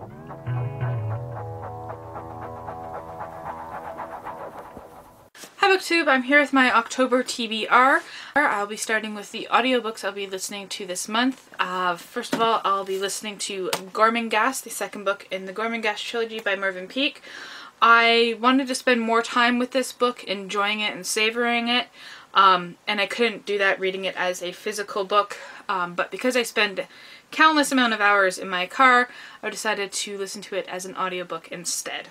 Hi BookTube, I'm here with my October TBR. I'll be starting with the audiobooks I'll be listening to this month. First of all, I'll be listening to Gorman, the second book in the Gorman trilogy by Mervyn Peake. I wanted to spend more time with this book, enjoying it and savoring it, and I couldn't do that reading it as a physical book, but because I spend countless amount of hours in my car, I decided to listen to it as an audiobook instead.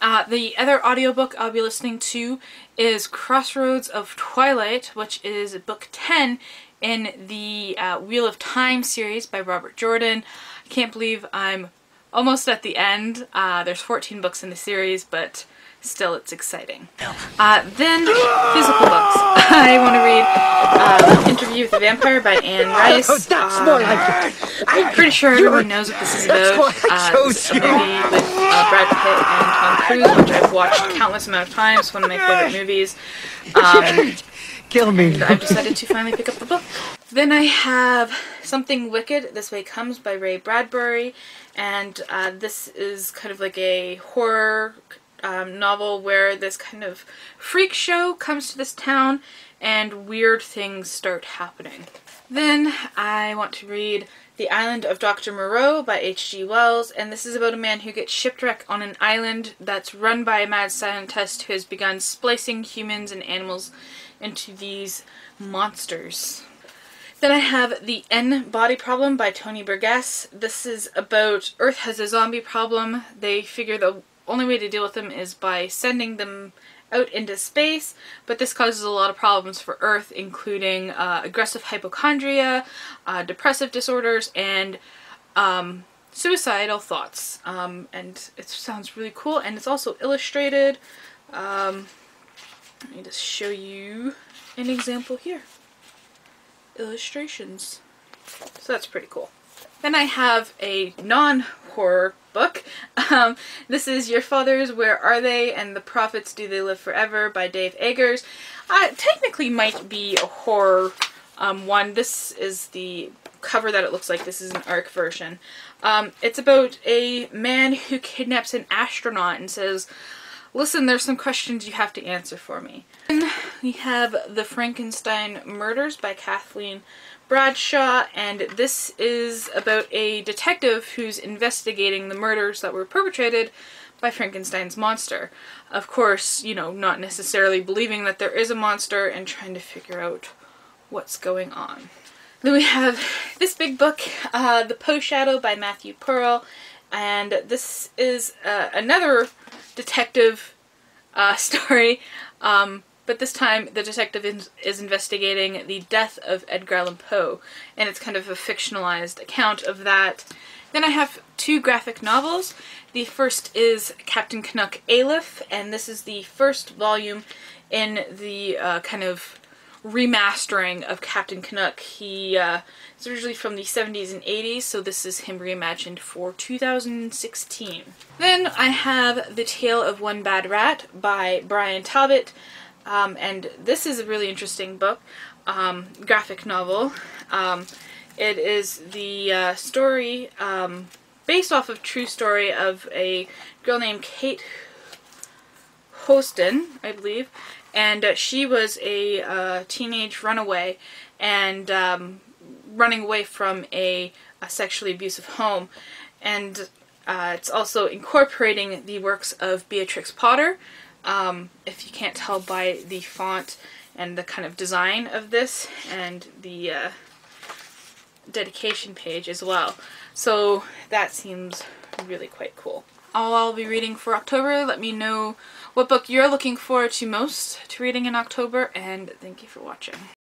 The other audiobook I'll be listening to is Crossroads of Twilight, which is book 10 in the Wheel of Time series by Robert Jordan. I can't believe I'm almost at the end. There's 14 books in the series, but still it's exciting. Then physical books. I want to read Interview with the Vampire by Anne Rice. That's more like it. I'm pretty sure everyone knows what this is about. It's a movie with Brad Pitt and Tom Cruise, which I've watched countless amount of times. One of my favorite movies. Kill me. I've decided to finally pick up the book. Then I have Something Wicked, This Way Comes by Ray Bradbury, and this is kind of like a horror novel where this kind of freak show comes to this town and weird things start happening. Then I want to read The Island of Dr Moreau by H.G. Wells, and this is about a man who gets shipwrecked on an island that's run by a mad scientist who has begun splicing humans and animals into these monsters. Then I have The NBody Problem by Tony Burgess. This is about Earth has a zombie problem. They figure the only way to deal with them is by sending them out into space, but this causes a lot of problems for Earth, including aggressive hypochondria, depressive disorders, and suicidal thoughts. And it sounds really cool, and it's also illustrated. Let me just show you an example here. Illustrations. So that's pretty cool. Then I have a non-horror book. This is Your Fathers, Where Are They? And The Prophets, Do They Live Forever by Dave Eggers. Technically might be a horror one. This is the cover that it looks like. This is an ARC version. It's about a man who kidnaps an astronaut and says, "Listen, there's some questions you have to answer for me." Then we have The Frankenstein Murders by Kathleen Bradshaw, and this is about a detective who's investigating the murders that were perpetrated by Frankenstein's monster. Of course, you know, not necessarily believing that there is a monster and trying to figure out what's going on. Then we have this big book, The Poe Shadow by Matthew Pearl, and this is another detective story, but this time the detective is investigating the death of Edgar Allan Poe, and it's kind of a fictionalized account of that. Then I have two graphic novels. The first is Captain Canuck, Alif, and this is the first volume in the kind of remastering of Captain Canuck. He is originally from the 70s and 80s, so this is him reimagined for 2016. Then I have The Tale of One Bad Rat by Brian Talbot, and this is a really interesting book, graphic novel. It is the story based off of true story of a girl named Kate Hostin, I believe, and she was a teenage runaway and running away from a sexually abusive home, and it's also incorporating the works of Beatrix Potter, if you can't tell by the font and the kind of design of this, and the dedication page as well. So that seems really quite cool. All I'll be reading for October. Let me know what book you're looking forward to most to reading in October, and thank you for watching.